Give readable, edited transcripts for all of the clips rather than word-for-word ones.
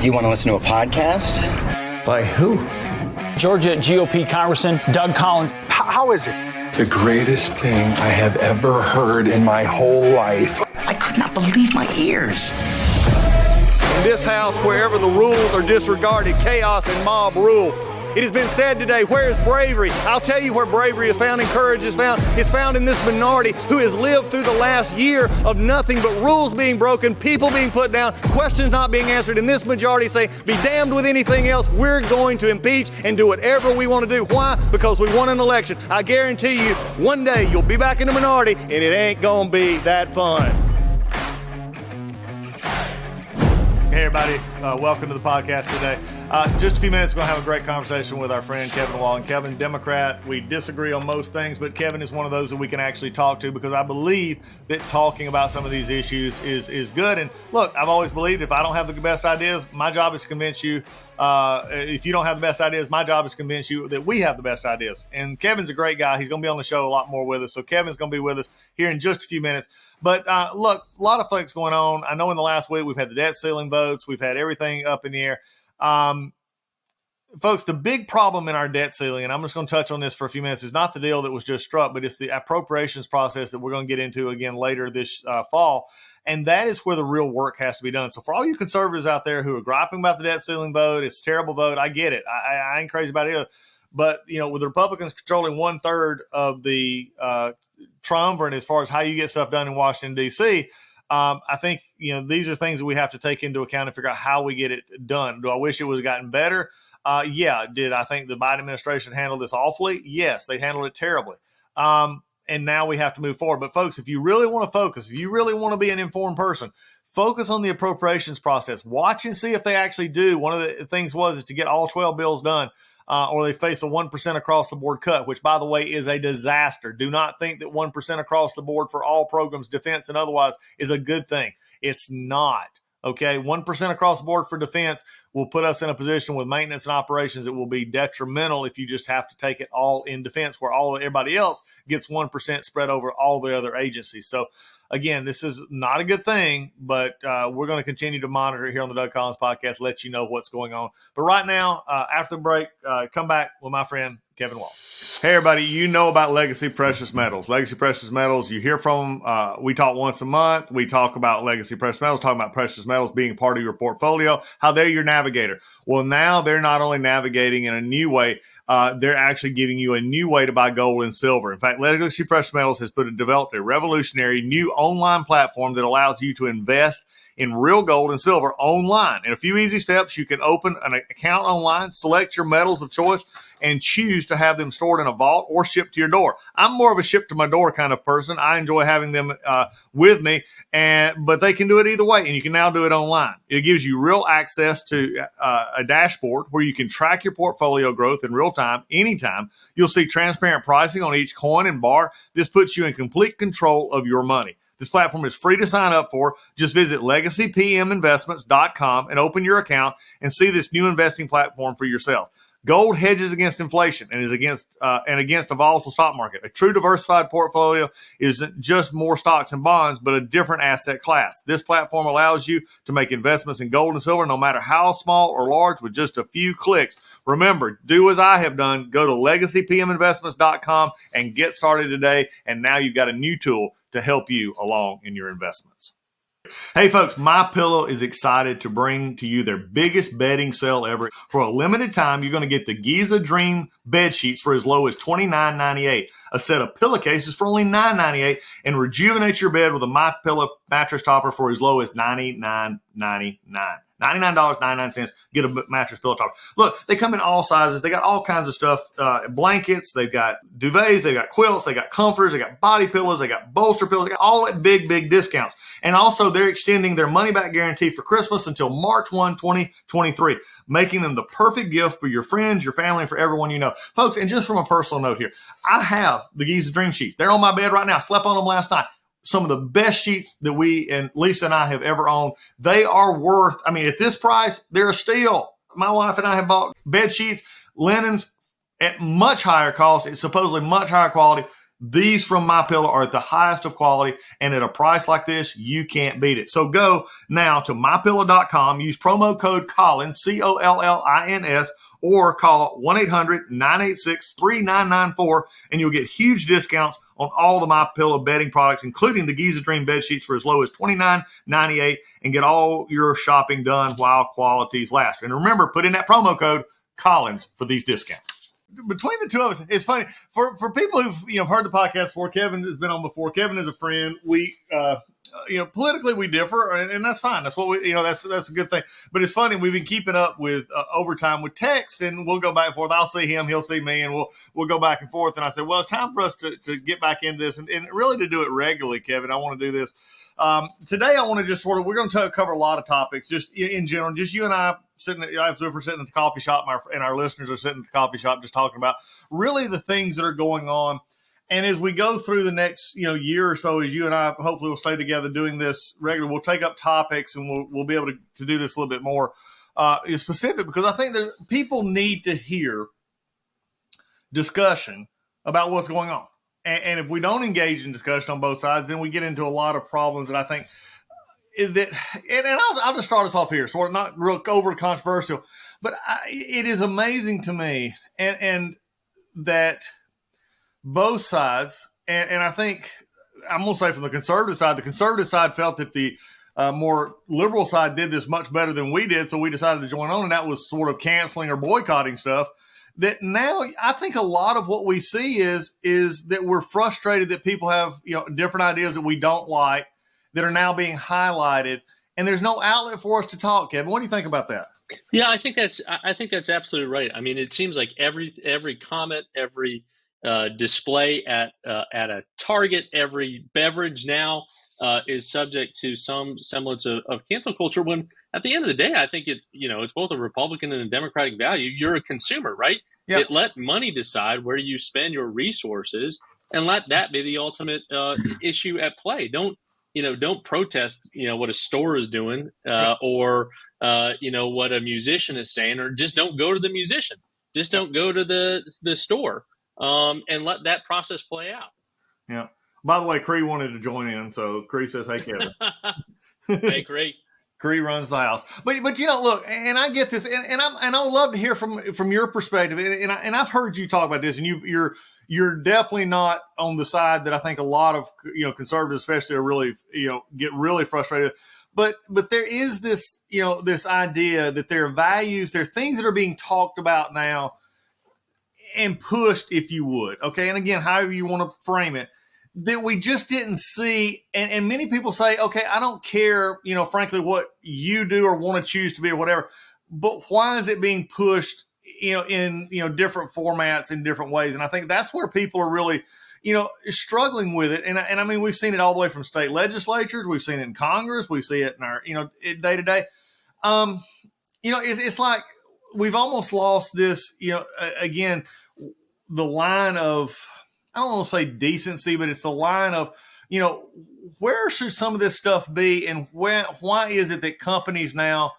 You want to listen to a podcast? By who? Georgia GOP Congressman Doug Collins. How is it? The greatest thing I have ever heard in my whole life. I could not believe my ears. In this house, wherever the rules are disregarded, chaos and mob rule. It has been said today, where is bravery? I'll tell you where bravery is found and courage is found. It's found in this minority who has lived through the last year of nothing but rules being broken, people being put down, questions not being answered. And this majority say, be damned with anything else. We're going to impeach and do whatever we want to do. Why? Because we won an election. I guarantee you, one day you'll be back in the minority and it ain't gonna be that fun. Hey everybody, welcome to the podcast today. Just a few minutes, we're going to have a great conversation with our friend Kevin Wall. And Kevin, Democrat, we disagree on most things, but Kevin is one of those that we can actually talk to because I believe that talking about some of these issues is good. And look, I've always believed if I don't have the best ideas, my job is to convince you. If you don't have the best ideas, my job is to convince you that we have the best ideas. And Kevin's a great guy. He's going to be on the show a lot more with us. So Kevin's going to be with us here in just a few minutes. But look, a lot of things going on. I know in the last week we've had the debt ceiling votes. We've had everything up in the air. Folks, the big problem in our debt ceiling, and I'm just going to touch on this for a few minutes, is not the deal that was just struck, but it's the appropriations process that we're going to get into again later this fall. And that is where the real work has to be done. So for all you conservatives out there who are griping about the debt ceiling vote, it's a terrible vote. I get it. I ain't crazy about it. But, you know, with the Republicans controlling 1/3 of the triumvirate as far as how you get stuff done in Washington, D.C., I think, you know, these are things that we have to take into account and figure out how we get it done. Do I wish it was gotten better? Yeah. Did I think the Biden administration handled this awfully? Yes, they handled it terribly. And now we have to move forward. But folks, if you really want to focus, if you really want to be an informed person, focus on the appropriations process. Watch and see if they actually do. One of the things is to get all 12 bills done. Or they face a 1% across the board cut, which, by the way, is a disaster. Do not think that 1% across the board for all programs, defense and otherwise, is a good thing. It's not. Okay, 1% across the board for defense will put us in a position with maintenance and operations that will be detrimental if you just have to take it all in defense, where everybody else gets 1% spread over all the other agencies. So, again, this is not a good thing, but we're going to continue to monitor here on the Doug Collins podcast, let you know what's going on. But right now, after the break, come back with my friend Kevin Wall. Hey, everybody, you know about Legacy Precious Metals. Legacy Precious Metals, you hear from them. We talk once a month. We talk about Legacy Precious Metals, talking about precious metals being part of your portfolio, how they're your navigator. Well, now they're not only navigating in a new way, they're actually giving you a new way to buy gold and silver. In fact, Legacy Precious Metals has developed a revolutionary new online platform that allows you to invest in real gold and silver online. In a few easy steps, you can open an account online, select your metals of choice, and choose to have them stored in a vault or shipped to your door. I'm more of a ship to my door kind of person. I enjoy having them with me, but they can do it either way, and you can now do it online. It gives you real access to a dashboard where you can track your portfolio growth in real time, anytime. You'll see transparent pricing on each coin and bar. This puts you in complete control of your money. This platform is free to sign up for. Just visit legacypminvestments.com and open your account and see this new investing platform for yourself. Gold hedges against inflation and is against a volatile stock market. A true diversified portfolio isn't just more stocks and bonds, but a different asset class. This platform allows you to make investments in gold and silver, no matter how small or large, with just a few clicks. Remember, do as I have done. Go to legacypminvestments.com and get started today. And now you've got a new tool to help you along in your investments. Hey folks, MyPillow is excited to bring to you their biggest bedding sale ever. For a limited time, you're going to get the Giza Dream bed sheets for as low as $29.98, a set of pillowcases for only $9.98, and rejuvenate your bed with a MyPillow mattress topper for as low as $99.99. $99.99. Get a mattress pillow topper. Look, they come in all sizes. They got all kinds of stuff, blankets. They've got duvets. They've got quilts. They got comforters. They got body pillows. They got bolster pillows. They got all that big discounts. And also, they're extending their money-back guarantee for Christmas until March 1, 2023, making them the perfect gift for your friends, your family, and for everyone you know. Folks, and just from a personal note here, I have the Giza Dream Sheets. They're on my bed right now. I slept on them last night. Some of the best sheets that we and Lisa and I have ever owned. They are worth, at this price, they're a steal. My wife and I have bought bed sheets, linens at much higher cost. It's supposedly much higher quality. These from MyPillow are at the highest of quality, and at a price like this, you can't beat it. So go now to MyPillow.com, use promo code Collins, Collins, or call 1-800-986-3994, and you'll get huge discounts on all the MyPillow bedding products, including the Giza Dream bed sheets for as low as $29.98, and get all your shopping done while qualities last. And remember, put in that promo code Collins for these discounts. Between the two of us, it's funny for people who've heard the podcast before. Kevin has been on before. Kevin is a friend. We politically we differ, and that's fine. That's what we that's a good thing. But it's funny, we've been keeping up with overtime with text, and we'll go back and forth. I'll see him, he'll see me, and we'll go back and forth. And I said, well, it's time for us to get back into this, and really to do it regularly, Kevin. I want to do this. Today I want to just we're going to cover a lot of topics, just in general, just you and I sitting at the coffee shop, and our listeners are sitting at the coffee shop just talking about really the things that are going on. And as we go through the next year or so, as you and I hopefully will stay together doing this regularly, we'll take up topics, and we'll be able to do this a little bit more specific, because I think that people need to hear discussion about what's going on. And if we don't engage in discussion on both sides, then we get into a lot of problems. And I think that, and I'll just start us off here, so we're not real over controversial, but it is amazing to me, and that both sides, and I think I'm going to say from the conservative side felt that the more liberal side did this much better than we did, so we decided to join on, and that was sort of canceling or boycotting stuff. That now I think a lot of what we see is that we're frustrated that people have different ideas that we don't like that are now being highlighted, and there's no outlet for us to talk. Kevin, what do you think about that? Yeah, I think that's absolutely right. I mean, it seems like every comment, every display at a Target, every beverage now is subject to some semblance of cancel culture, when at the end of the day, I think it's both a Republican and a Democratic value. You're a consumer, right? Yep. Let money decide where you spend your resources, and let that be the ultimate issue at play. Don't protest what a store is doing or what a musician is saying, or just don't go to the musician. Just don't go to the store, and let that process play out. Yeah. By the way, Cree wanted to join in, so Cree says, "Hey, Kevin." Hey, Cree. Cree runs the house, but look, and I get this, and I would love to hear from your perspective, and I've heard you talk about this, and you're definitely not on the side that I think a lot of conservatives, especially, are really get really frustrated. But there is this this idea that there are values, there are things that are being talked about now and pushed, if you would, okay, and again, however you want to frame it, that we just didn't see. And many people say, okay, I don't care, frankly, what you do or want to choose to be or whatever, but why is it being pushed, in different formats in different ways? And I think that's where people are really, struggling with it. And I mean, we've seen it all the way from state legislatures. We've seen it in Congress. We see it in our, day to day. It's like we've almost lost this, again, the line of, I don't want to say decency, but it's the line of, where should some of this stuff be, and why is it that companies now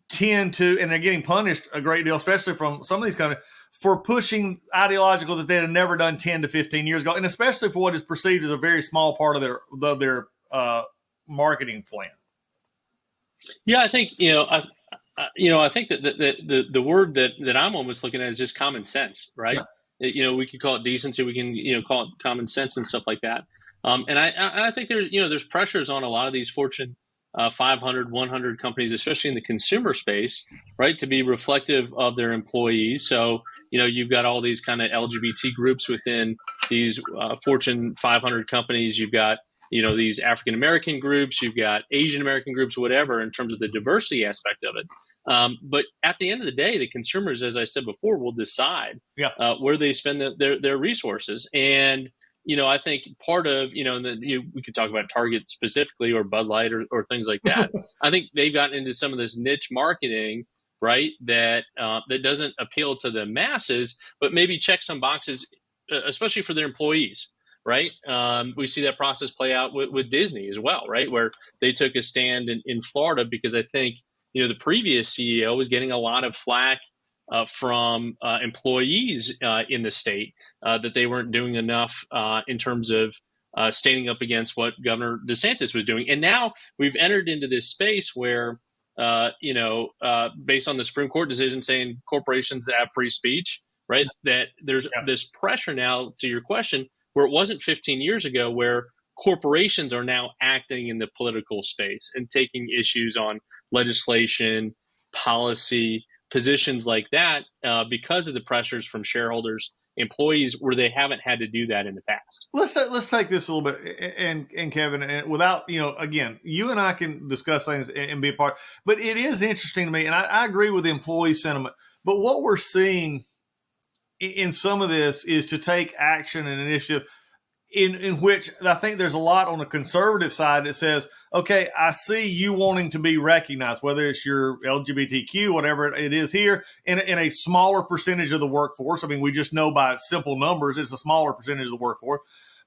tend to, and they're getting punished a great deal, especially from some of these companies, for pushing ideological that they had never done 10 to 15 years ago, and especially for what is perceived as a very small part of their marketing plan. Yeah, I think I think that the word that I'm almost looking at is just common sense, right? Yeah. We could call it decency, we can call it common sense and stuff like that. And I think there's pressures on a lot of these Fortune 500, 100 companies, especially in the consumer space, right, to be reflective of their employees. So, you've got all these kind of LGBT groups within these Fortune 500 companies. You've got, these African American groups, you've got Asian American groups, whatever, in terms of the diversity aspect of it. But at the end of the day, the consumers, as I said before, will decide where they spend their resources. And, I think part of, we could talk about Target specifically, or Bud Light, or things like that. I think they've gotten into some of this niche marketing, right, that doesn't appeal to the masses, but maybe check some boxes, especially for their employees. Right. We see that process play out with Disney as well, right, where they took a stand in Florida because I think, the previous CEO was getting a lot of flack from employees in the state that they weren't doing enough in terms of standing up against what Governor DeSantis was doing. And now we've entered into this space where, based on the Supreme Court decision saying corporations have free speech, right? That there's this pressure now, to your question, where it wasn't 15 years ago, where corporations are now acting in the political space and taking issues on legislation, policy, positions like that because of the pressures from shareholders, employees, where they haven't had to do that in the past. Let's take this a little bit, and Kevin, and without, again, you and I can discuss things and be a part, but it is interesting to me, and I agree with the employee sentiment, but what we're seeing in some of this is to take action and initiative in which I think there's a lot on the conservative side that says, okay, I see you wanting to be recognized, whether it's your LGBTQ, whatever it is here, in a smaller percentage of the workforce. I mean, we just know by simple numbers, it's a smaller percentage of the workforce.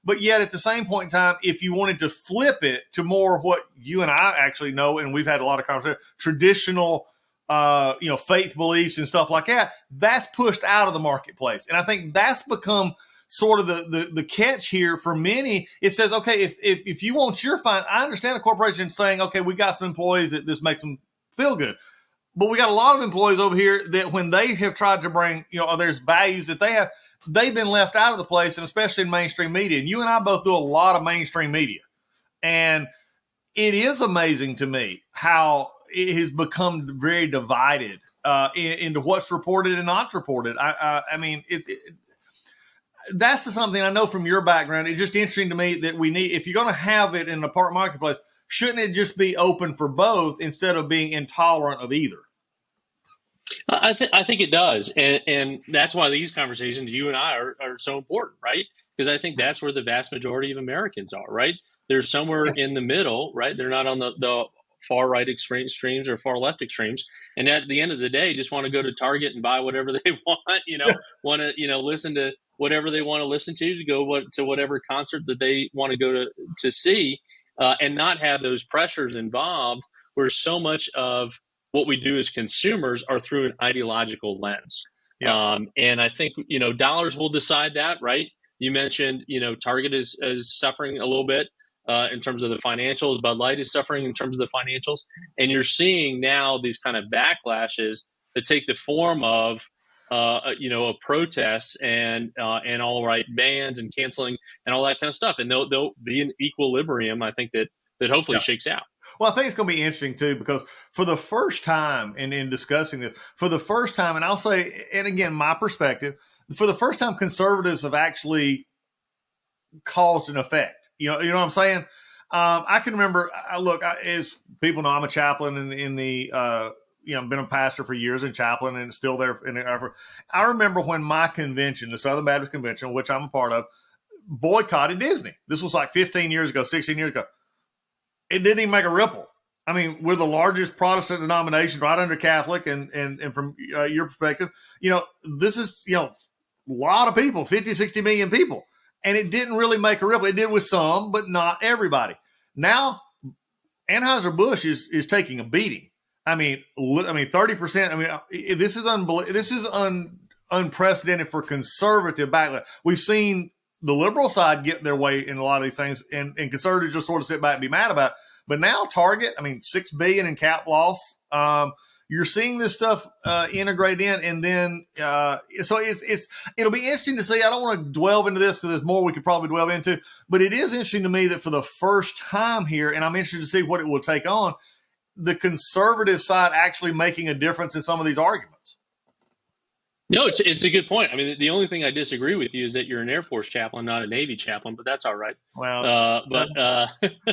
But yet at the same point in time, if you wanted to flip it to more what you and I actually know, and we've had a lot of conversation, traditional faith beliefs and stuff like that, that's pushed out of the marketplace. And I think that's become sort of the catch here for many. It says, okay, if you want your fine, I understand a corporation saying, okay, we got some employees that this makes them feel good. But we got a lot of employees over here that when they have tried to bring, there's values that they have, they've been left out of the place, and especially in mainstream media. And you and I both do a lot of mainstream media. And it is amazing to me how it has become very divided into what's reported and not reported. I mean, that's something I know from your background. It's just interesting to me that we need, if you're going to have it in the part marketplace, shouldn't it just be open for both instead of being intolerant of either? I think it does. And that's why these conversations, you and I, are so important, right? Because I think that's where the vast majority of Americans are, right? They're somewhere in the middle, right? They're not on the far right extremes or far left extremes. And at the end of the day, just want to go to Target and buy whatever they want to, listen to whatever they want to listen to go to whatever concert that they want to go to see, and not have those pressures involved, where so much of what we do as consumers are through an ideological lens. Yeah. And I think, dollars will decide that, right? You mentioned, Target is suffering a little bit in terms of the financials. Bud Light is suffering in terms of the financials. And you're seeing now these kind of backlashes that take the form of, a protest and all right bans and canceling and all that kind of stuff. And they'll be in equilibrium, I think, that hopefully shakes out. Well, I think it's going to be interesting, too, because for the first time in discussing this, for the first time, and I'll say, and again, my perspective, for the first time, conservatives have actually caused an effect. You know what I'm saying? I can remember, as people know, I'm a chaplain in the been a pastor for years in chaplain and still there in the effort. I remember when my convention, the Southern Baptist Convention, which I'm a part of, boycotted Disney. This was like 15 years ago, 16 years ago. It didn't even make a ripple. I mean, we're the largest Protestant denomination right under Catholic. And from your perspective, this is, a lot of people, 50, 60 million people. And it didn't really make a ripple. It did with some, but not everybody. Now, Anheuser-Busch is taking a beating. I mean, 30%. I mean, this is unbelievable. This is unprecedented for conservative backlash. We've seen the liberal side get their way in a lot of these things, and conservatives just sort of sit back and be mad about it. But now Target, $6 billion in cap loss. You're seeing this stuff integrate in, and then so it'll be interesting to see. I don't want to delve into this because there's more we could probably delve into, but it is interesting to me that for the first time here, and I'm interested to see what it will take on, the conservative side actually making a difference in some of these arguments. No, it's a good point. I mean, the only thing I disagree with you is that you're an Air Force chaplain, not a Navy chaplain, but that's all right. Well,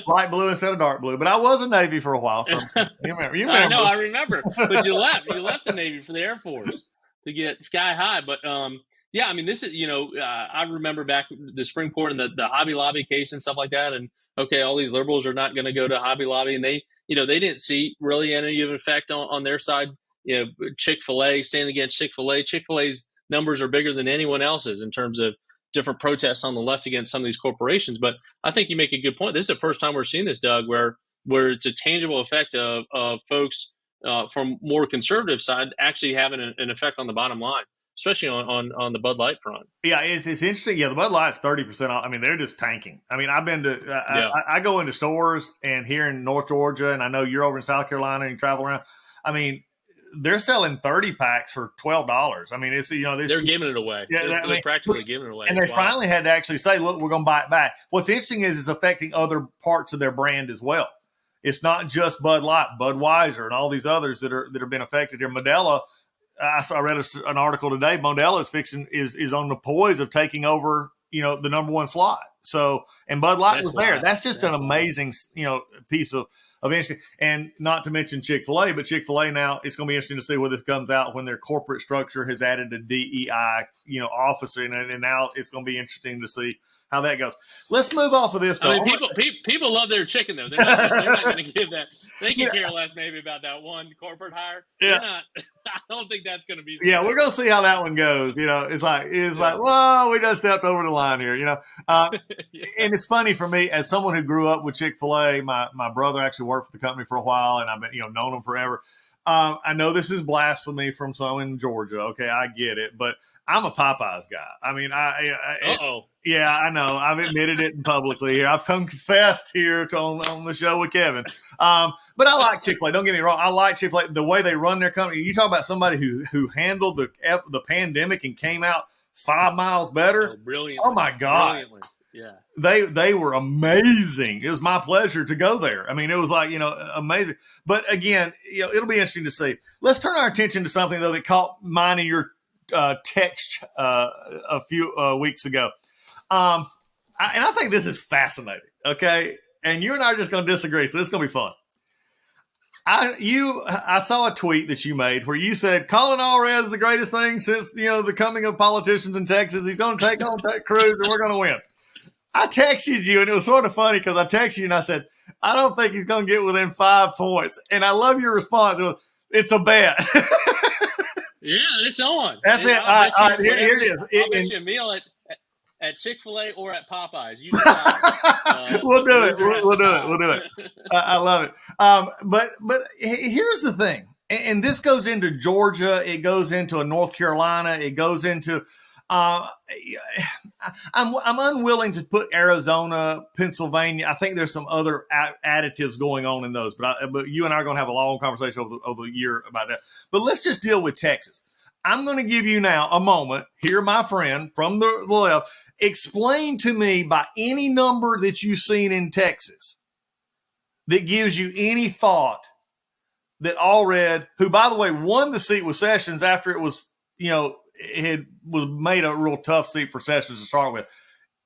light blue instead of dark blue. But I was a Navy for a while, so you remember. I remember. But you left the Navy for the Air Force to get sky high. But this is I remember back the Supreme Court and the Hobby Lobby case and stuff like that. And okay, all these liberals are not going to go to Hobby Lobby, and they didn't see really any of an effect on their side. Chick-fil-A, standing against Chick-fil-A. Chick-fil-A's numbers are bigger than anyone else's in terms of different protests on the left against some of these corporations. But I think you make a good point. This is the first time we're seeing this, Doug, where it's a tangible effect of folks from more conservative side actually having an effect on the bottom line, especially on the Bud Light front. Yeah, it's interesting. Yeah, the Bud Light's 30% off. I mean, they're just tanking. I mean, I've been to I go into stores and here in North Georgia, and I know you're over in South Carolina and you travel around. I mean, they're selling 30 packs for $12. I mean, it's they're giving it away. Yeah, they're practically giving it away. And they finally had to actually say, "Look, we're going to buy it back." What's interesting is it's affecting other parts of their brand as well. It's not just Bud Light, Budweiser, and all these others that have been affected here. Modelo. I read an article today. Modelo is on the poise of taking over, the number one slot. So, and Bud Light was there. That's just an amazing, piece of interesting. And not to mention Chick-fil-A, but Chick-fil-A now, it's going to be interesting to see where this comes out when their corporate structure has added a DEI, officer in it. And now it's going to be interesting to see how that goes. Let's move off of this, though. I mean, people love their chicken, though. They're not going to give that. They can care less maybe about that one corporate hire. Yeah. I don't think that's going to be. Yeah, we're going to see how that one goes. It's like, whoa, we just stepped over the line here, And it's funny for me, as someone who grew up with Chick-fil-A, my brother actually worked for the company for a while, and I've been, known him forever. I know this is blasphemy from someone in Georgia. Okay, I get it, but I'm a Popeyes guy. I mean, yeah, I know. I've admitted it publicly here. I've confessed here on the show with Kevin. But I like Chick-fil-A. Don't get me wrong. I like Chick-fil-A. The way they run their company. You talk about somebody who handled the pandemic and came out 5 miles better. Brilliant. Oh my God. Brilliantly. Yeah. They were amazing. It was my pleasure to go there. I mean, it was like, amazing. But again, it'll be interesting to see. Let's turn our attention to something, though, that caught mine and your text a few weeks ago. And I think this is fascinating, okay? And you and I are just going to disagree, so this is going to be fun. I saw a tweet that you made where you said Colin Allred is the greatest thing since, the coming of politicians in Texas. He's going to take on Ted Cruz, and we're going to win. I texted you, and it was sort of funny because I texted you, and I said, I don't think he's going to get within 5 points. And I love your response. It's a bet. Yeah, it's on. That's it. All right, here it is. I'll bet you a meal at Chick-fil-A or at Popeyes. You decide. We'll do it. We'll do it. I love it. But here's the thing, and this goes into Georgia. It goes into North Carolina. It goes into I'm unwilling to put Arizona, Pennsylvania. I think there's some other additives going on in those, but you and I are going to have a long conversation over the year about that. But let's just deal with Texas. I'm going to give you now a moment here, my friend from the left. Explain to me by any number that you've seen in Texas that gives you any thought that Allred, who by the way won the seat with Sessions after it was, it was made a real tough seat for Sessions to start with.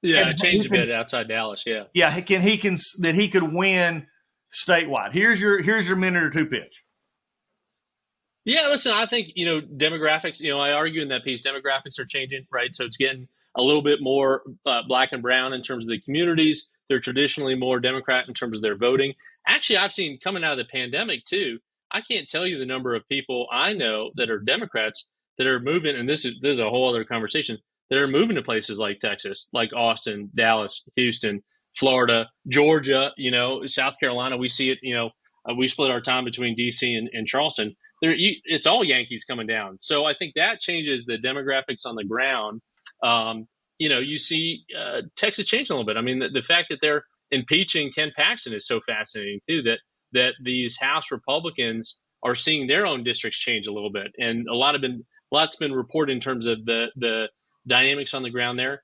Yeah, it changed a bit outside Dallas. Yeah. Yeah, he could win statewide. Here's your minute or two pitch. Yeah, listen, I think, demographics, I argue in that piece, demographics are changing, right? So it's getting a little bit more black and brown in terms of the communities. They're traditionally more Democrat in terms of their voting. Actually, I've seen coming out of the pandemic too, I can't tell you the number of people I know that are Democrats that are moving, and this is a whole other conversation, that are moving to places like Texas, like Austin, Dallas, Houston, Florida, Georgia, South Carolina. We see it, we split our time between D.C. and Charleston. It's all Yankees coming down. So I think that changes the demographics on the ground. You see Texas change a little bit. I mean, the fact that they're impeaching Ken Paxton is so fascinating too, that these House Republicans are seeing their own districts change a little bit. And lots been reported in terms of the dynamics on the ground there.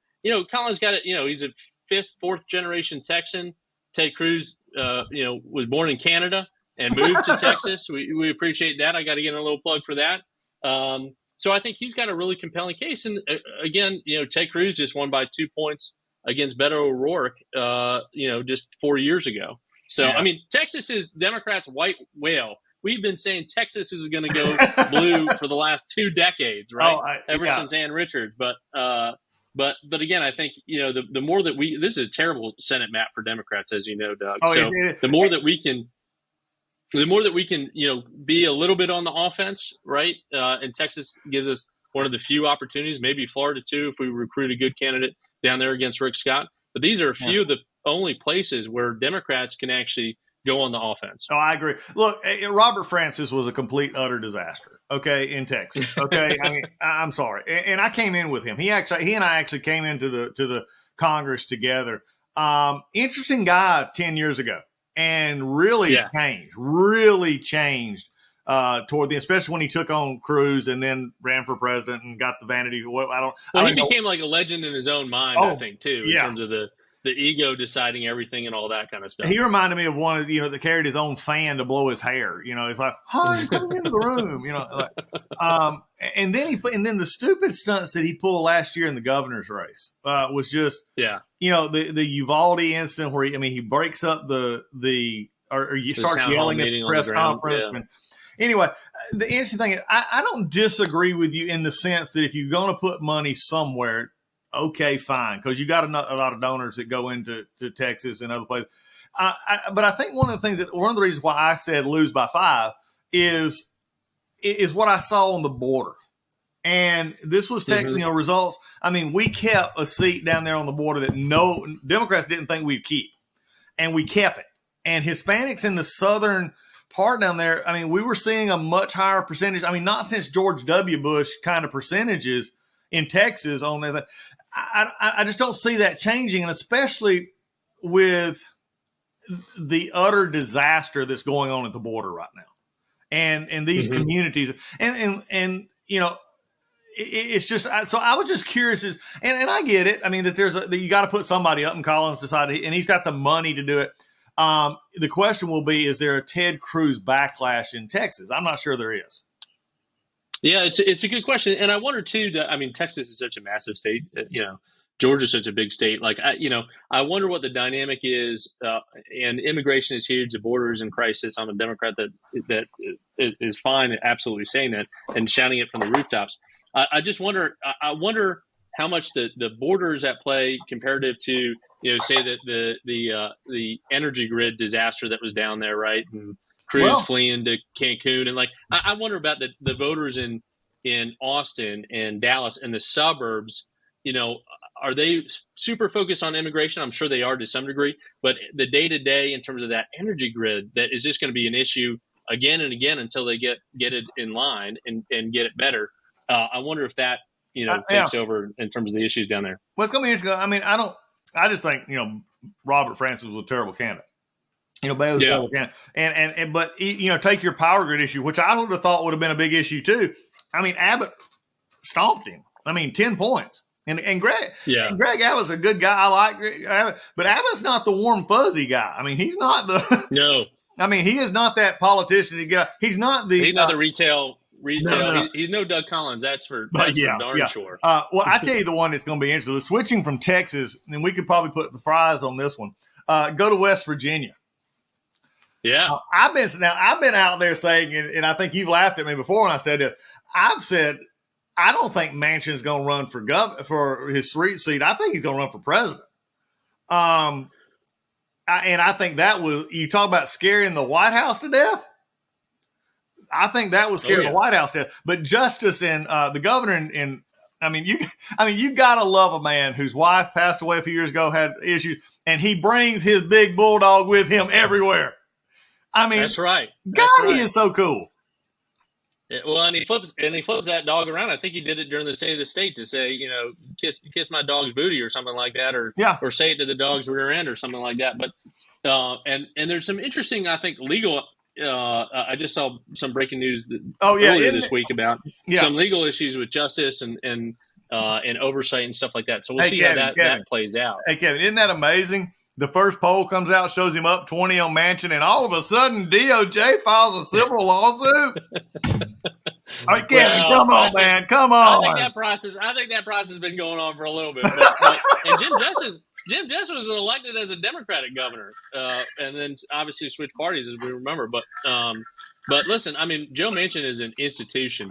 Colin's got it, he's a fourth generation Texan. Ted Cruz, was born in Canada and moved to Texas. We appreciate that. I got to get in a little plug for that. So I think he's got a really compelling case. And again, Ted Cruz just won by 2 points against Beto O'Rourke, just 4 years ago. So, yeah. I mean, Texas is Democrats' white whale. We've been saying Texas is going to go blue for the last 2 decades, right? Ever since Ann Richards. But again, I think, the more that this is a terrible Senate map for Democrats, as you know, Doug. The more that we can, be a little bit on the offense, right? And Texas gives us one of the few opportunities, maybe Florida too, if we recruit a good candidate down there against Rick Scott. But these are a few of the only places where Democrats can actually go on the offense. Oh, I agree. Look, Robert Francis was a complete, utter disaster. Okay, in Texas. Okay, I mean, I'm sorry, and I came in with him. He and I actually came into the Congress together. Interesting guy 10 years ago, and really changed toward the, especially when he took on Cruz and then ran for president and got the vanity. He became like a legend in his own mind, I think, too, in terms of the ego deciding everything and all that kind of stuff. He reminded me of one of, that carried his own fan to blow his hair. It's like, hi, come into the room. And then the stupid stunts that he pulled last year in the governor's race was just, the Uvalde incident where he breaks up the starts yelling at the press conference. Yeah. And anyway, the interesting thing is, I don't disagree with you in the sense that if you're going to put money somewhere, okay, fine, because you got a lot of donors that go into Texas and other places. But I think one of the reasons why I said lose by 5 is what I saw on the border, and this was results. I mean, we kept a seat down there on the border that no Democrats didn't think we'd keep, and we kept it. And Hispanics in the southern part down there, I mean, we were seeing a much higher percentage. I mean, not since George W. Bush kind of percentages in Texas on there. I just don't see that changing, and especially with the utter disaster that's going on at the border right now, and these communities, and it's just so I was just curious, and I get it. I mean that that you got to put somebody up, and Collins decided, and he's got the money to do it. The question will be: is there a Ted Cruz backlash in Texas? I'm not sure there is. Yeah, it's a good question, and I wonder too. I mean, Texas is such a massive state. Georgia's such a big state. Like I wonder what the dynamic is. And immigration is huge. The border is in crisis. I'm a Democrat that is fine, absolutely saying that and shouting it from the rooftops. I just wonder. I wonder how much the border is at play comparative to say that the energy grid disaster that was down there, right? And Cruz fleeing to Cancun, and I wonder about the voters in Austin and Dallas and the suburbs. Are they super focused on immigration? I'm sure they are to some degree, but the day to day in terms of that energy grid, that is just going to be an issue again and again until they get it in line and get it better. I wonder if that takes over in terms of the issues down there. Well, it's going to be interesting. I mean, I just think Robert Francis was a terrible candidate. But take your power grid issue, which I would have thought would have been a big issue too. I mean, Abbott stomped him. 10 points. And Greg Abbott's a good guy. I like Greg Abbott, but Abbott's not the warm fuzzy guy. I mean, he's not the no. I mean, he is not that politician to get. He's not the. He's not the retail. No. He's no Doug Collins. That's for darn sure. Well, I tell you the one that's going to be interesting. Switching from Texas, and we could probably put the fries on this one. Go to West Virginia. Yeah, I've been out there saying, and I think you've laughed at me before when I said it. I've said I don't think Manchin's going to run for his street seat. I think he's going to run for president. And I think that was, you talk about scaring the White House to death. I think that was scaring the White House to death. But Justice and the governor you gotta love a man whose wife passed away a few years ago, had issues, and he brings his big bulldog with him everywhere. I mean, that's right. He is so cool. Well, and he flips that dog around. I think he did it during the State of the State to say, kiss my dog's booty or something like that, or say it to the dog's rear end or something like that. But and there's some interesting, I think, legal. I just saw some breaking news earlier this week about some legal issues with justice and oversight and stuff like that. So we'll see how that plays out. Hey, Kevin, isn't that amazing? The first poll comes out, shows him up 20 on Manchin, and all of a sudden DOJ files a civil lawsuit. All right, Kevin, come on, man. Come on. I think that process has been going on for a little bit. And Jim Justice was elected as a Democratic governor, and then obviously switched parties, as we remember. But listen, I mean, Joe Manchin is an institution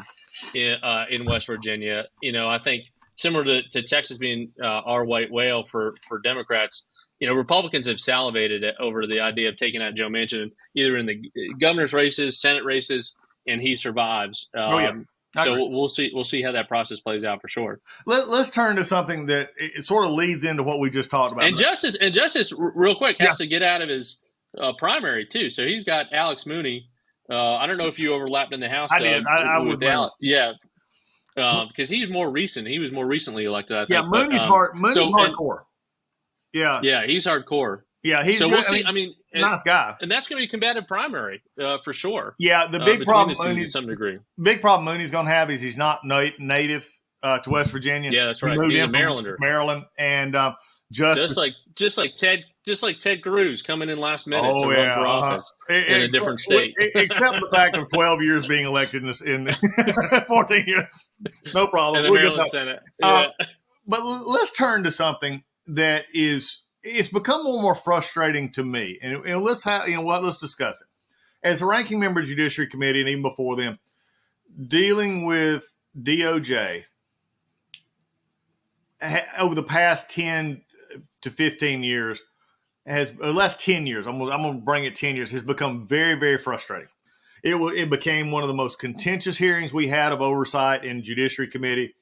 in West Virginia. I think similar to Texas being our white whale for Democrats. Republicans have salivated over the idea of taking out Joe Manchin either in the governor's races, Senate races, and he survives. So we'll see how that process plays out for sure. Let's turn to something that it sort of leads into what we just talked about. And Justice, real quick, has to get out of his primary too. So he's got Alex Mooney. I don't know if you overlapped in the House. I did. I would. Yeah, because he's more recent. He was more recently elected. I think. Yeah, Mooney's hardcore. Yeah, he's hardcore. Yeah, he's so good. we'll see. I mean, nice guy, and that's going to be a combative primary for sure. Yeah, the big problem to some degree. Big problem Mooney's going to have is he's not native to West Virginia. Yeah, that's right. He's a Marylander. Maryland, and just like Ted Cruz coming in last minute to run for office in a different state. Except the fact of 12 years being elected in 14 years, no problem. In the Maryland Senate. Yeah. But let's turn to something that it's become more frustrating to me, and let's discuss it. As a ranking member of the Judiciary Committee, and even before them, dealing with DOJ over the past 10 to 15 years last 10 years. I'm going to bring it 10 years. Has become very, very frustrating. It became one of the most contentious hearings we had of oversight in Judiciary Committee.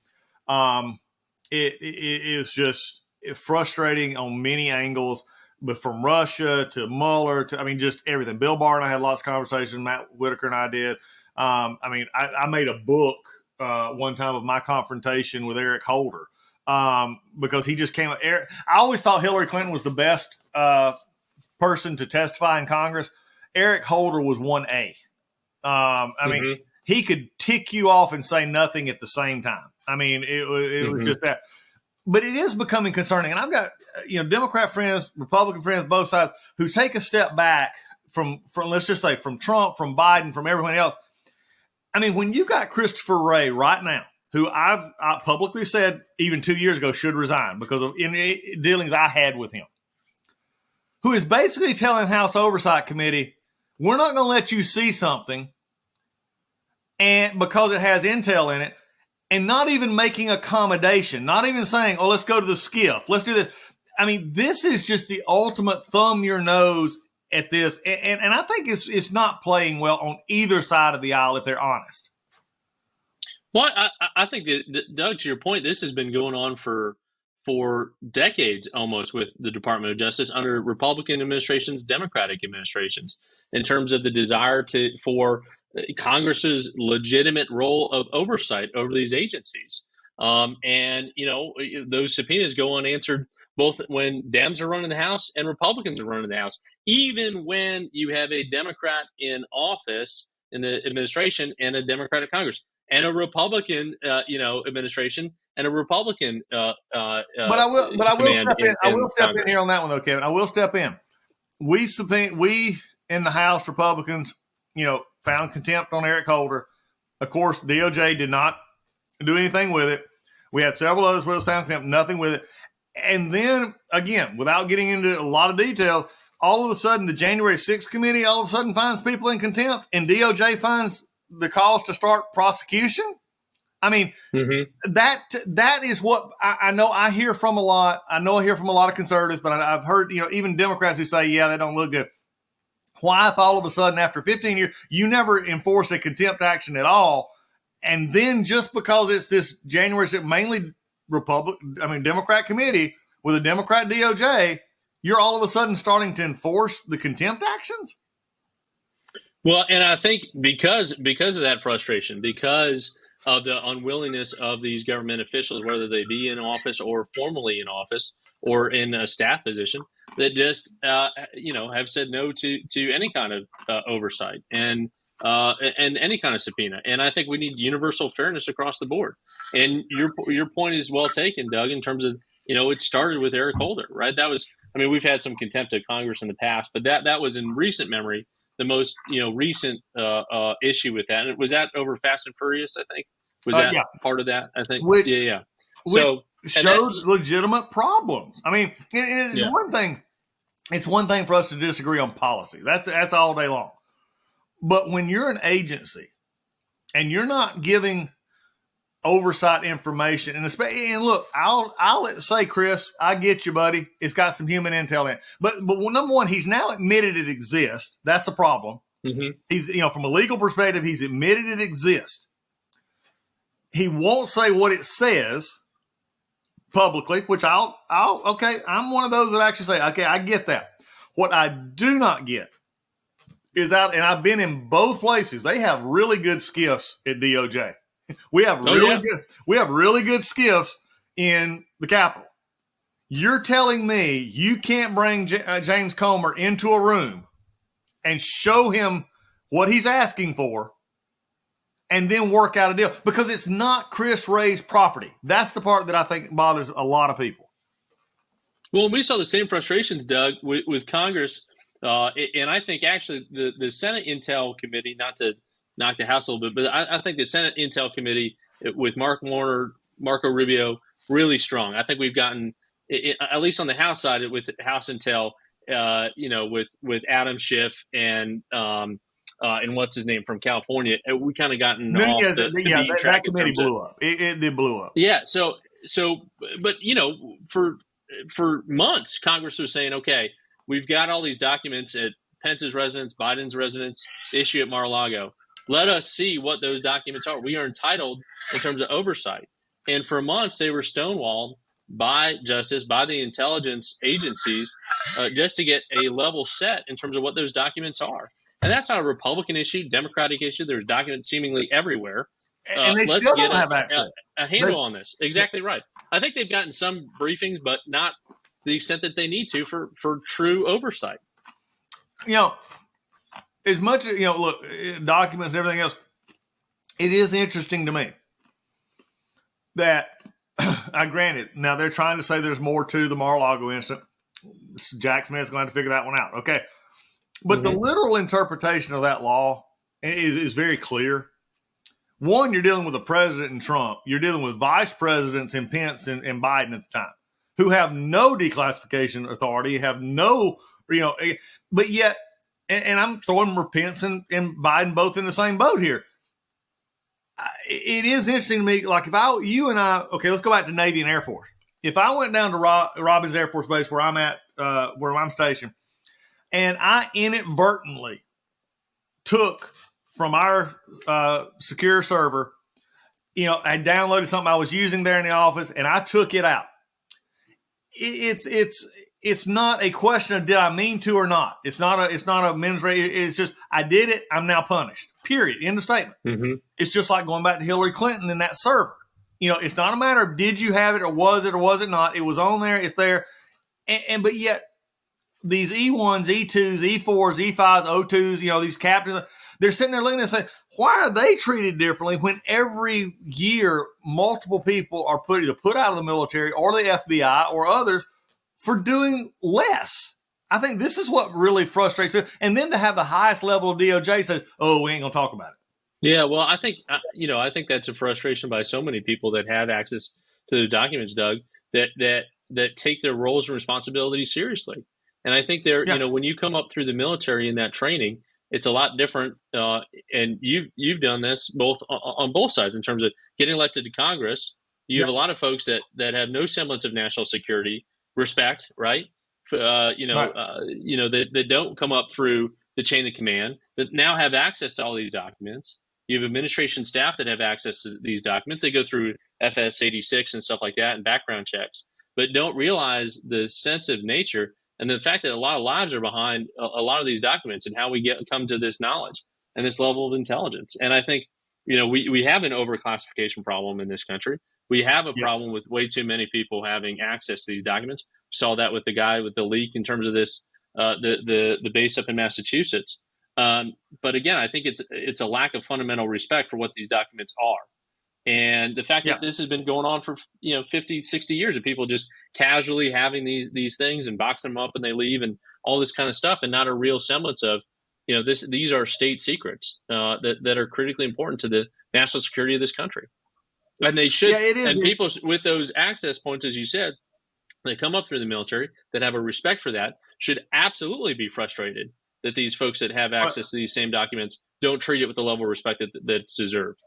It is just frustrating on many angles, but from Russia to Mueller to, just everything. Bill Barr and I had lots of conversations. Matt Whitaker and I did. I made a book one time of my confrontation with Eric Holder because he just came. I always thought Hillary Clinton was the best person to testify in Congress. Eric Holder was 1A. He could tick you off and say nothing at the same time. It was just that. But it is becoming concerning. And I've got, Democrat friends, Republican friends, both sides, who take a step back from let's just say, from Trump, from Biden, from everyone else. When you got Christopher Wray right now, who I publicly said even 2 years ago should resign because of any dealings I had with him, who is basically telling House Oversight Committee, we're not going to let you see something and because it has intel in it, and not even making accommodation, not even saying, oh, let's go to the SCIF. Let's do this. This is just the ultimate thumb your nose at this. And I think it's not playing well on either side of the aisle, if they're honest. Well, I think that, Doug, to your point, this has been going on for decades almost with the Department of Justice under Republican administrations, Democratic administrations, in terms of the desire for Congress's legitimate role of oversight over these agencies. Those subpoenas go unanswered both when Dems are running the House and Republicans are running the House, even when you have a Democrat in office in the administration and a Democratic Congress and a Republican, administration and a Republican. But I will step in here on that one, though, Kevin. I will step in. We in the House, Republicans, found contempt on Eric Holder. Of course, DOJ did not do anything with it. We had several others where it was found contempt, nothing with it. And then, again, without getting into a lot of detail, all of a sudden the January 6th committee all of a sudden finds people in contempt and DOJ finds the cause to start prosecution. That is what I know I hear from a lot. I hear from a lot of conservatives, but I've heard, even Democrats who say, yeah, they don't look good. Why, if all of a sudden after 15 years, you never enforce a contempt action at all, and then just because it's this January 6th, mainly Democrat committee with a Democrat DOJ, you're all of a sudden starting to enforce the contempt actions? Well, and I think because of that frustration, because of the unwillingness of these government officials, whether they be in office or formally in office or in a staff position, that just have said no to any kind of oversight and any kind of subpoena. And I think we need universal fairness across the board. And your point is well taken, Doug, in terms of it started with Eric Holder, right? That was we've had some contempt of Congress in the past, but that was in recent memory the most recent issue with that. And was that over Fast and Furious? I think was that part of that. I think So showed legitimate problems. It's one thing. It's one thing for us to disagree on policy. That's all day long. But when you're an agency and you're not giving oversight information, and look, I'll say, Chris, I get you, buddy. It's got some human intel in it. But number one, he's now admitted it exists. That's a problem. Mm-hmm. He's from a legal perspective, he's admitted it exists. He won't say what it says publicly, which I'm one of those that actually say, okay, I get that. What I do not get is out, and I've been in both places. They have really good skiffs at DOJ. We have really good skiffs in the Capitol. You're telling me you can't bring James Comer into a room and show him what he's asking for and then work out a deal, because it's not Chris Wray's property. That's the part that I think bothers a lot of people. Well, we saw the same frustrations, Doug, with Congress. And I think actually the Senate Intel Committee, not to knock the House a little bit, but I think the Senate Intel Committee with Mark Warner, Marco Rubio, really strong. I think we've gotten, at least on the House side, with House Intel, with Adam Schiff and what's his name from California, we kind of gotten off that committee blew up. It did blow up. Yeah. So, but for months, Congress was saying, okay, we've got all these documents at Pence's residence, Biden's residence, issue at Mar-a-Lago. Let us see what those documents are. We are entitled in terms of oversight. And for months, they were stonewalled by the intelligence agencies, just to get a level set in terms of what those documents are. And that's not a Republican issue, Democratic issue. There's documents seemingly everywhere. And they let's still get don't have access. a handle on this. Exactly right. I think they've gotten some briefings, but not the extent that they need to for true oversight. As much as, look, documents and everything else, it is interesting to me that, I granted, now they're trying to say there's more to the Mar-a-Lago incident. Jack Smith's going to have to figure that one out. Okay. But the literal interpretation of that law is very clear. One, you're dealing with a president and Trump. You're dealing with vice presidents and Pence and Biden at the time, who have no declassification authority, have no, but yet, and I'm throwing Pence and Biden both in the same boat here. It is interesting to me, like let's go back to Navy and Air Force. If I went down to Robins Air Force Base where I'm at, where I'm stationed, and I inadvertently took from our secure server, I downloaded something I was using there in the office, and I took it out. It's not a question of did I mean to or not. It's not a men's race. It's just I did it. I'm now punished. Period. End of statement. Mm-hmm. It's just like going back to Hillary Clinton and that server. It's not a matter of did you have it or was it not. It was on there. It's there. But yet these E1s, E2s, E4s, E5s, O2s, these captains, they're sitting there looking and saying, why are they treated differently when every year multiple people are either put out of the military or the FBI or others for doing less? I think this is what really frustrates me. And then to have the highest level of DOJ say, oh, we ain't going to talk about it. Yeah, well, I think that's a frustration by so many people that have access to those documents, Doug, that take their roles and responsibilities seriously. And I think when you come up through the military in that training, it's a lot different. And you've done this on both sides in terms of getting elected to Congress. You have a lot of folks that have no semblance of national security respect, right? That don't come up through the chain of command, that now have access to all these documents. You have administration staff that have access to these documents. They go through FS 86 and stuff like that and background checks, but don't realize the sensitive nature and the fact that a lot of lives are behind a lot of these documents and how we come to this knowledge and this level of intelligence. And I think, we have an overclassification problem in this country. We have a problem with way too many people having access to these documents. We saw that with the guy with the leak in terms of this, the base up in Massachusetts. But again, I think it's a lack of fundamental respect for what these documents are. And the fact that this has been going on for 50, 60 years of people just casually having these things and boxing them up and they leave and all this kind of stuff, and not a real semblance of these are state secrets that are critically important to the national security of this country. And they should. Yeah, it is. And people with those access points, as you said, they come up through the military that have a respect for that should absolutely be frustrated that these folks that have access to these same documents don't treat it with the level of respect that's deserved.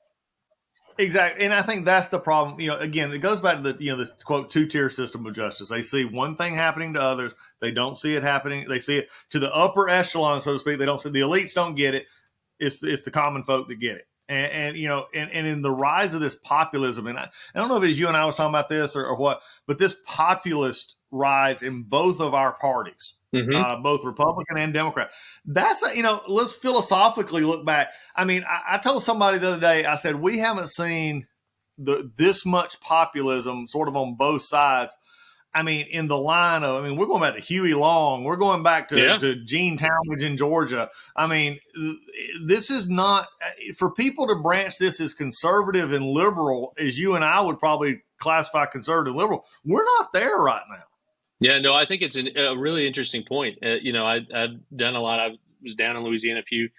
Exactly. And I think that's the problem. Again, it goes back to this quote 2-tier system of justice. They see one thing happening to others. They don't see it happening. They see it to the upper echelon, so to speak. They don't see the elites don't get it. It's the common folk that get it. And you know, and in the rise of this populism, and I don't know if it's you and I was talking about this or what, but this populist rise in both of our parties, both Republican and Democrat. That's you know, let's philosophically look back. I mean, I told somebody the other day, I said we haven't seen this much populism sort of on both sides. I mean, in the line of, I mean, we're going back to Huey Long. We're going back to Gene Talmadge in Georgia. I mean, this is not, for people to branch this as conservative and liberal, as you and I would probably classify conservative and liberal, we're not there right now. Yeah, no, I think it's a really interesting point. You know, I've done a lot. I was down in Louisiana a few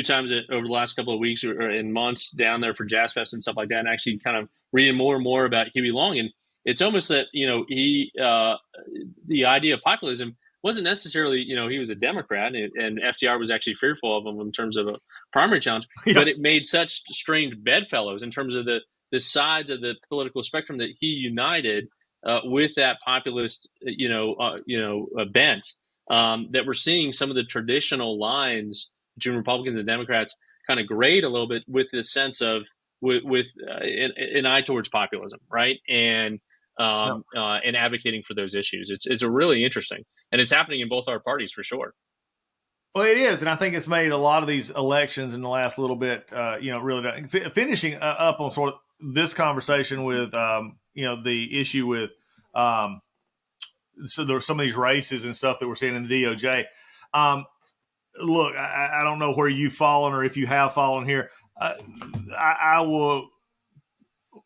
times over the last couple of weeks or in months down there for Jazz Fest and stuff like that, and actually kind of reading more and more about Huey Long. And it's almost that, you know, the idea of populism wasn't necessarily, you know, he was a Democrat and FDR was actually fearful of him in terms of a primary challenge, but it made such strange bedfellows in terms of the sides of the political spectrum that he united with that populist, bent, that we're seeing some of the traditional lines between Republicans and Democrats kind of grade a little bit with this sense of with an eye towards populism, right? And advocating for those issues. It's a really interesting, and it's happening in both our parties for sure. Well, it is, and I think it's made a lot of these elections in the last little bit, really finishing up on sort of this conversation with, the issue with, so there's some of these races and stuff that we're seeing in the DOJ. Look, I don't know where you've fallen or if you have fallen here. I will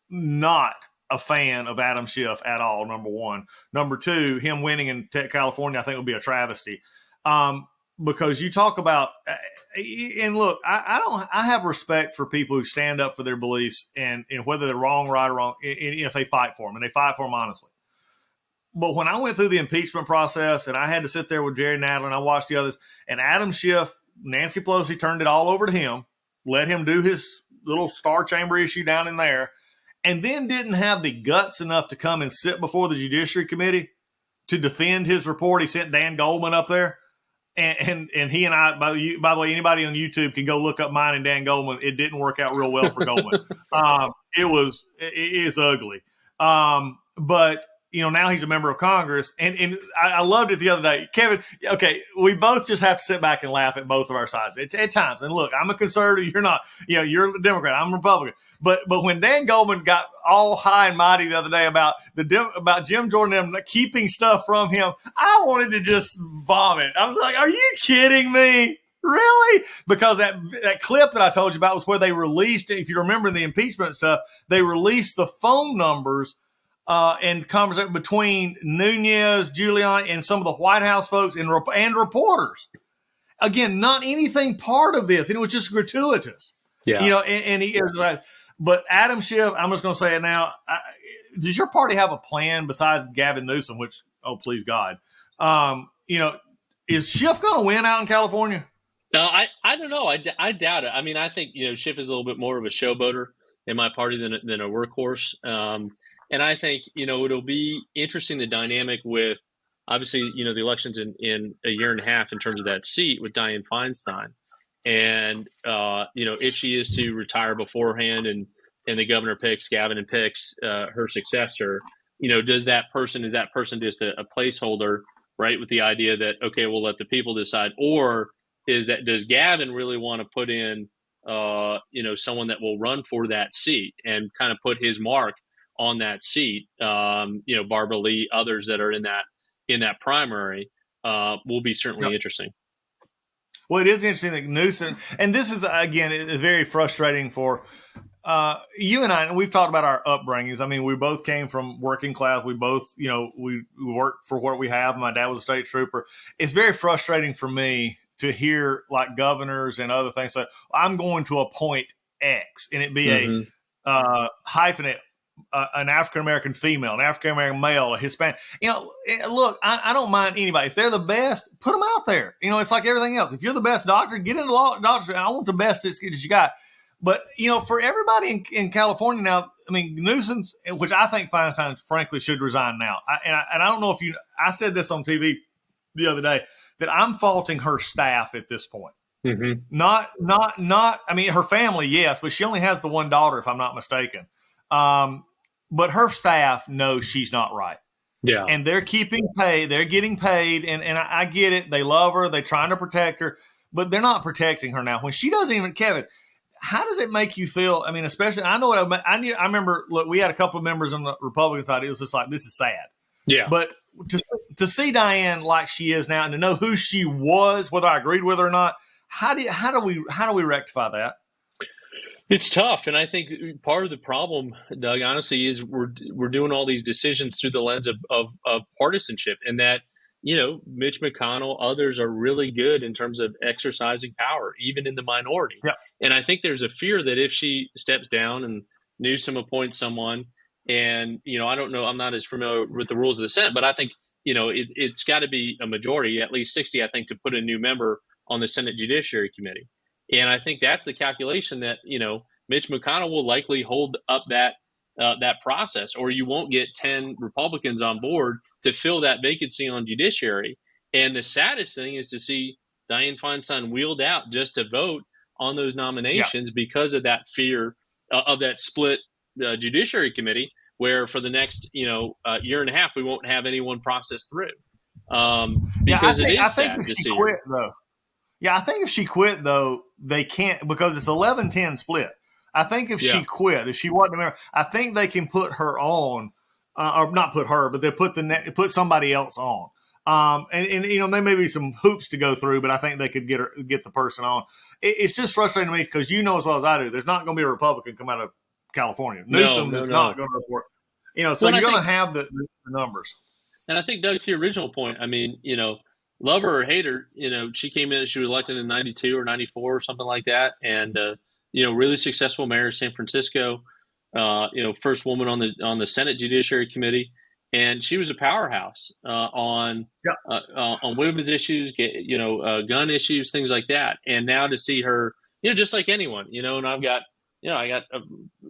not a fan of Adam Schiff at all, number one. Number two, him winning in California, I think would be a travesty. Because you talk about, and look, I have respect for people who stand up for their beliefs and whether they're wrong, right, or wrong, and if they fight for them, and they fight for them honestly. But when I went through the impeachment process and I had to sit there with Jerry Nadler and I watched the others, and Adam Schiff, Nancy Pelosi turned it all over to him, let him do his little Star Chamber issue down in there, and then didn't have the guts enough to come and sit before the Judiciary Committee to defend his report. He sent Dan Goldman up there. And he and I, by the way, anybody on YouTube can go look up mine and Dan Goldman. It didn't work out real well for Goldman. It is ugly. But now he's a member of Congress, and I loved it the other day. Kevin, okay, we both just have to sit back and laugh at both of our sides at times. And look, I'm a conservative. You're not. You're a Democrat. I'm a Republican. But when Dan Goldman got all high and mighty the other day about Jim Jordan and them keeping stuff from him, I wanted to just vomit. I was like, "Are you kidding me? Really?" Because that clip that I told you about was where they released, if you remember the impeachment stuff, they released the phone numbers and conversation between Nunes, Giuliani, and some of the White House folks and reporters. Again, not anything part of this, and it was just gratuitous. Yeah, and he is like. But Adam Schiff, I'm just going to say it now. Does your party have a plan besides Gavin Newsom? Which, oh please God, is Schiff going to win out in California? No, I don't know. I doubt it. I mean, I think Schiff is a little bit more of a showboater in my party than a workhorse. And I think, it'll be interesting, the dynamic with, obviously, the elections in a year and a half in terms of that seat with Dianne Feinstein. And, if she is to retire beforehand and the governor picks, Gavin picks her successor, is that person just a placeholder, right? With the idea that, okay, we'll let the people decide. Or does Gavin really want to put in, someone that will run for that seat and kind of put his mark on that seat? Barbara Lee, others that are in that primary will be certainly interesting. Well, it is interesting that Newsom, and this is, again, it is very frustrating for you and I, and we've talked about our upbringings. I mean, we both came from working class. We both, we worked for what we have. My dad was a state trooper. It's very frustrating for me to hear like governors and other things like, I'm going to appoint X, and it be a hyphenate, an African-American female, an African-American male, a Hispanic. Look, I don't mind anybody. If they're the best, put them out there. It's like everything else. If you're the best doctor, get into law doctor. I want the best as you got. But, for everybody in California now, I mean, Newsom, which I think Feinstein, frankly, should resign now. I don't know if I said this on TV the other day, that I'm faulting her staff at this point. Mm-hmm. Not. I mean, her family, yes, but she only has the one daughter, if I'm not mistaken. But her staff knows she's not right. Yeah. And they're getting paid, and I get it. They love her. They're trying to protect her, but they're not protecting her now. When she doesn't even, Kevin, how does it make you feel? I mean, especially, I know what I remember, look, we had a couple of members on the Republican side. It was just like, this is sad. Yeah. But to see Diane like she is now and to know who she was, whether I agreed with her or not, how do we rectify that? It's tough, and I think part of the problem, Doug, honestly, is we're doing all these decisions through the lens of partisanship, and that, you know, Mitch McConnell, others are really good in terms of exercising power, even in the minority. Yeah. And I think there's a fear that if she steps down and Newsom appoints someone, and, you know, I don't know, I'm not as familiar with the rules of the Senate, but I think, you know, it's got to be a majority, at least 60, I think, to put a new member on the Senate Judiciary Committee. And I think that's the calculation that, you know, Mitch McConnell will likely hold up that process, or you won't get 10 Republicans on board to fill that vacancy on judiciary. And the saddest thing is to see Dianne Feinstein wheeled out just to vote on those nominations because of that fear of that split Judiciary Committee, where for the next, you know, year and a half, we won't have anyone processed through. Because I think if she quit, though. Yeah, I think if she quit, though, they can't, because it's 11-10 split. I think if she quit, if she wasn't a member, I think they can put her on, or not put her, but they put somebody else on. And you know, there may be some hoops to go through, but I think they could get the person on. It's just frustrating to me because you know as well as I do, there's not going to be a Republican come out of California. Newsom is not going to report. You know, so you're going to have the numbers. And I think, Doug, to your original point, I mean, you know, love her or hate her, you know, she came in, she was elected in 92 or 94 or something like that. And, you know, really successful mayor of San Francisco, you know, first woman on the Senate Judiciary Committee. And she was a powerhouse on women's issues, you know, gun issues, things like that. And now to see her, you know, just like anyone, you know, and I got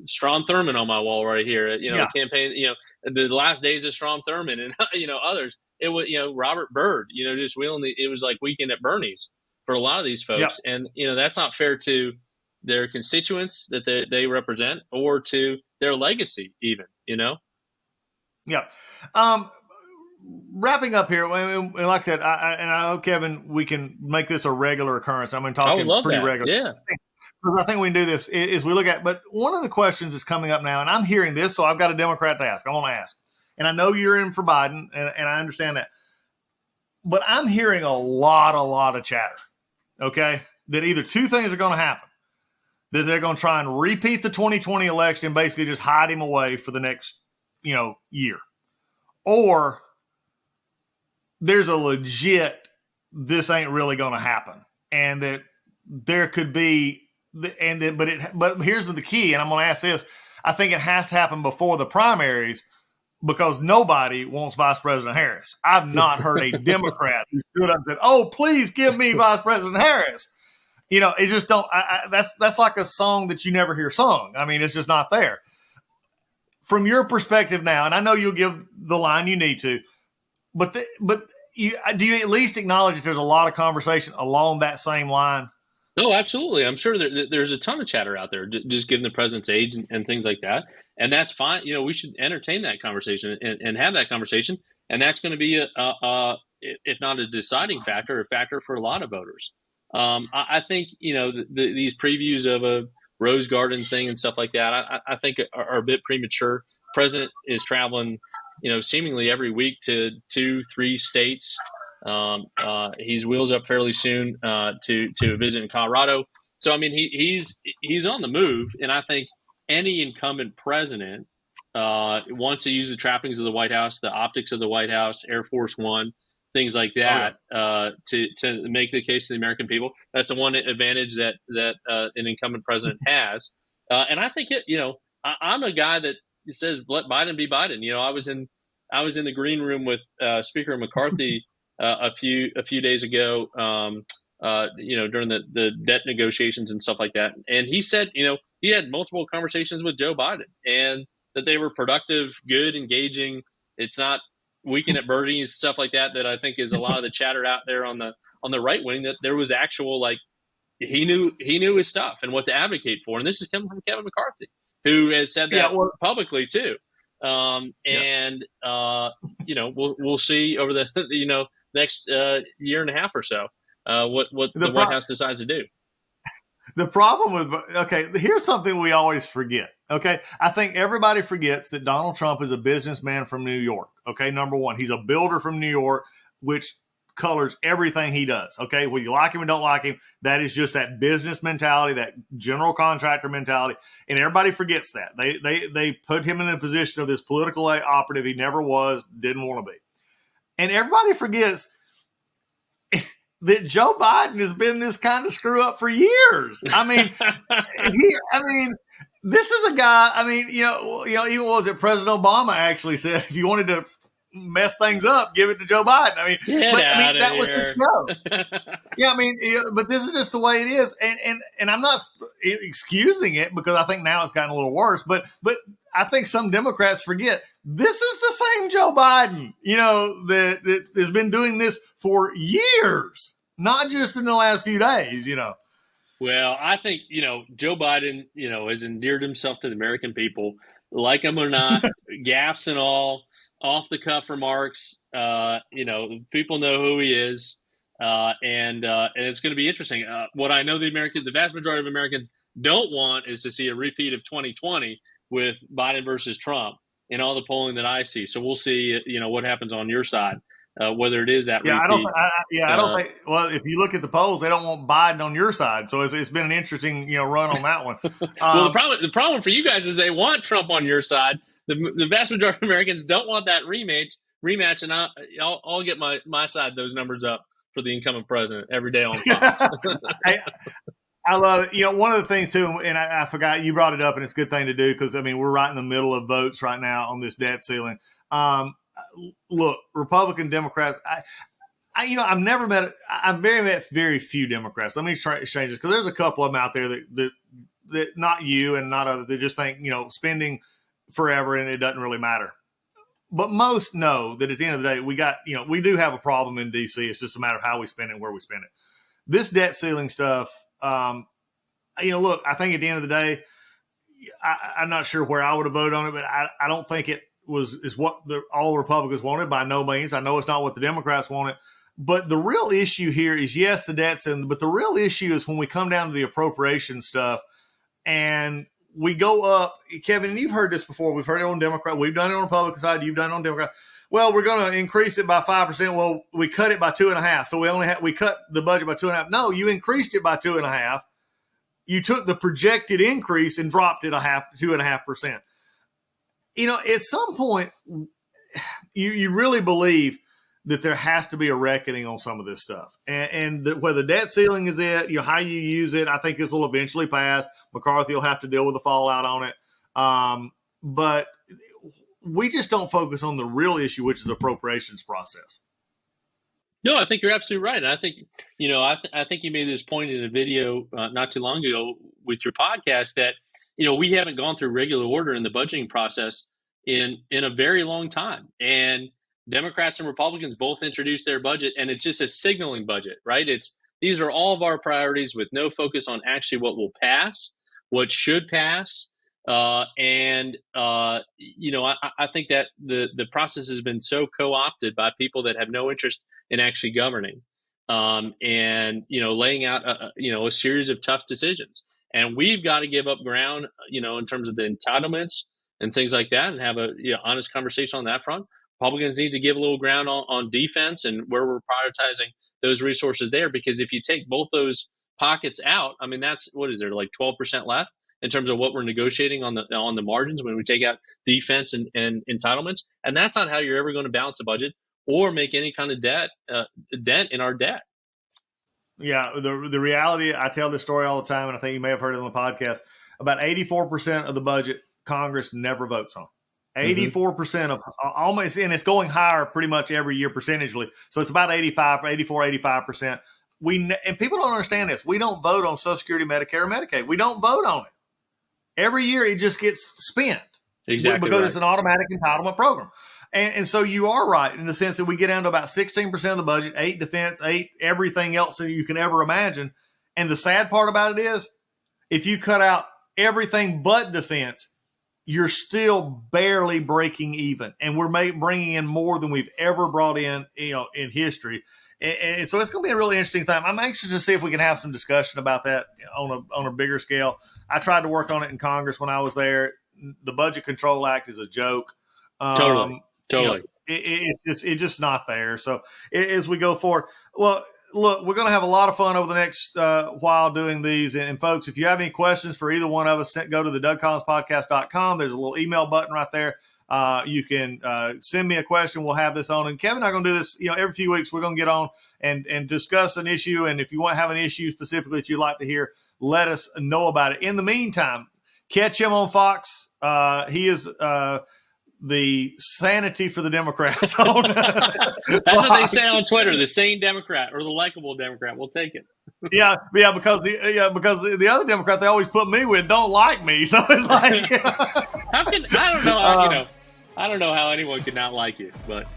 Strom Thurmond on my wall right here, you know, campaign, you know, the last days of Strom Thurmond and, you know, others. It was, you know, Robert Byrd, you know, just wheeling it was like Weekend at Bernie's for a lot of these folks. And, you know, that's not fair to their constituents that they represent or to their legacy even, you know? Yeah. Wrapping up here, and like I said, I hope, Kevin, we can make this a regular occurrence. I'm going to talk pretty regular. Yeah. I think we can do this is we look at, but one of the questions is coming up now, and I'm hearing this, so I've got a Democrat to ask. I want to ask. And I know you're in for Biden, and I understand that. But I'm hearing a lot of chatter, okay, that either two things are going to happen. That they're going to try and repeat the 2020 election, basically just hide him away for the next, you know, year. Or there's a legit, this ain't really going to happen. And that there could be, but here's the key, and I'm going to ask this. I think it has to happen before the primaries, because nobody wants Vice President Harris. I've not heard a Democrat who stood up and said, "Oh, please give me Vice President Harris." You know, it just don't. That's like a song that you never hear sung. I mean, it's just not there. From your perspective now, and I know you'll give the line you need to, but do you at least acknowledge that there's a lot of conversation along that same line? No, absolutely. I'm sure there's a ton of chatter out there, just given the president's age and things like that. And that's fine. You know, we should entertain that conversation and have that conversation. And that's going to be, if not a deciding factor, a factor for a lot of voters. I think, you know, these previews of a Rose Garden thing and stuff like that, I think are a bit premature. President is traveling, you know, seemingly every week to 2-3 states. He's wheels up fairly soon to visit in Colorado. So, I mean, he's on the move, and I think any incumbent president wants to use the trappings of the White House, the optics of the White House, Air Force One, things like that, to make the case to the American people. That's the one advantage that an incumbent president has. And I think I'm a guy that says let Biden be Biden. You know, I was in the green room with Speaker McCarthy a few days ago. You know, during the debt negotiations and stuff like that, and he said, you know, he had multiple conversations with Joe Biden, and that they were productive, good, engaging. It's not Weekend at Bernie's, stuff like that I think is a lot of the chatter out there on the right wing, that there was actual, like, he knew his stuff and what to advocate for. And this is coming from Kevin McCarthy, who has said that publicly too. We'll see over the next year and a half or so what the White House decides to do. The problem with here's something we always forget. Okay, I think everybody forgets that Donald Trump is a businessman from New York. Okay, number one, he's a builder from New York, which colors everything he does. Okay, whether you like him or don't like him, that is just that business mentality, that general contractor mentality, and everybody forgets that. They put him in a position of this political operative he never was, didn't want to be, and everybody forgets that Joe Biden has been this kind of screw up for years. I mean, this is a guy. I mean, even was it President Obama actually said if you wanted to mess things up, give it to Joe Biden. I mean, that was the show. Yeah, but this is just the way it is, and I'm not excusing it because I think now it's gotten a little worse. But I think some Democrats forget this is the same Joe Biden, that has been doing this for years, not just in the last few days, Well, I think, Joe Biden, has endeared himself to the American people, like him or not, gaffes and all, off the cuff remarks. People know who he is. And it's going to be interesting. What I know the vast majority of Americans don't want is to see a repeat of 2020 with Biden versus Trump in all the polling that I see. So we'll see, what happens on your side, whether it is that repeat. I don't think. Well, if you look at the polls, they don't want Biden on your side. So it's been an interesting, run on that one. Well, the problem for you guys is they want Trump on your side. The vast majority of Americans don't want that rematch, and I'll get my side of those numbers up for the incoming president every day on Fox. I love it. One of the things too, and I forgot you brought it up, and it's a good thing to do because we're right in the middle of votes right now on this debt ceiling. Look, Republican, Democrats. I've never met. I've met very few Democrats. Let me change this because there's a couple of them out there that not you and not others. They just think spending forever and it doesn't really matter. But most know that at the end of the day, we do have a problem in DC. It's just a matter of how we spend it and where we spend it. This debt ceiling stuff. Look, I think at the end of the day, I'm not sure where I would have voted on it, but I don't think it is what all the Republicans wanted by no means. I know it's not what the Democrats wanted, but the real issue here is yes, the debt ceiling, but the real issue is when we come down to the appropriation stuff and we go up, Kevin, and you've heard this before. We've heard it on Democrat. We've done it on Republican side. You've done it on Democrat. Well, we're going to increase it by 5%. Well, we cut it by 2.5%. So we cut the budget by 2.5%. No, you increased it by 2.5%. You took the projected increase and dropped it 2.5%. At some point, you really believe that there has to be a reckoning on some of this stuff. And whether debt ceiling is it, how you use it, I think this will eventually pass. McCarthy will have to deal with the fallout on it. But we just don't focus on the real issue, which is appropriations process. No, I think you're absolutely right. And I think, I think you made this point in a video not too long ago with your podcast that, we haven't gone through regular order in the budgeting process in a very long time. And Democrats and Republicans both introduced their budget, and it's just a signaling budget, right? These are all of our priorities with no focus on actually what will pass, what should pass. I think that the process has been so co-opted by people that have no interest in actually governing, laying out a series of tough decisions. And we've got to give up ground, in terms of the entitlements and things like that, and have a honest conversation on that front. Republicans need to give a little ground on defense and where we're prioritizing those resources there, because if you take both those pockets out, that's what is there, like 12% left in terms of what we're negotiating on the margins when we take out defense and entitlements, and that's not how you're ever going to balance the budget or make any kind of dent in our debt. Yeah, the reality, I tell this story all the time, and I think you may have heard it on the podcast. About 84% of the budget Congress never votes on. 84% of almost, and it's going higher pretty much every year percentagely. So it's about 85%. And people don't understand this. We don't vote on Social Security, Medicare, or Medicaid. We don't vote on it. Every year it just gets spent. Exactly. Because right. It's an automatic entitlement program. And so you are right in the sense that we get down to about 16% of the budget, 8 defense, 8 everything else that you can ever imagine. And the sad part about it is, if you cut out everything but defense, you're still barely breaking even, and we're bringing in more than we've ever brought in, in history. And so it's going to be a really interesting time. I'm anxious to see if we can have some discussion about that on a bigger scale. I tried to work on it in Congress when I was there. The Budget Control Act is a joke. Totally. It's just not there. So as we go forward, well, look, we're going to have a lot of fun over the next while doing these. And folks, if you have any questions for either one of us, go to the DougCollinsPodcast.com. There's a little email button right there. You can send me a question. We'll have this on. And Kevin and I are going to do this, every few weeks. We're going to get on and discuss an issue. And if you want to have an issue specifically that you'd like to hear, let us know about it. In the meantime, catch him on Fox. He is the sanity for the Democrats. That's what they say on Twitter, the sane Democrat or the likable Democrat. We'll take it. Yeah, because the other Democrat they always put me with don't like me. So it's like I don't know how anyone could not like you, but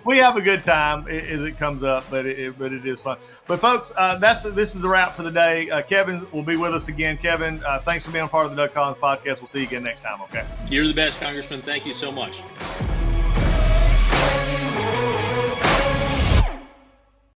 we have a good time as it comes up, but it is fun. But folks, this is the wrap for the day. Kevin will be with us again. Kevin, thanks for being a part of the Doug Collins Podcast. We'll see you again next time. Okay. You're the best, Congressman. Thank you so much.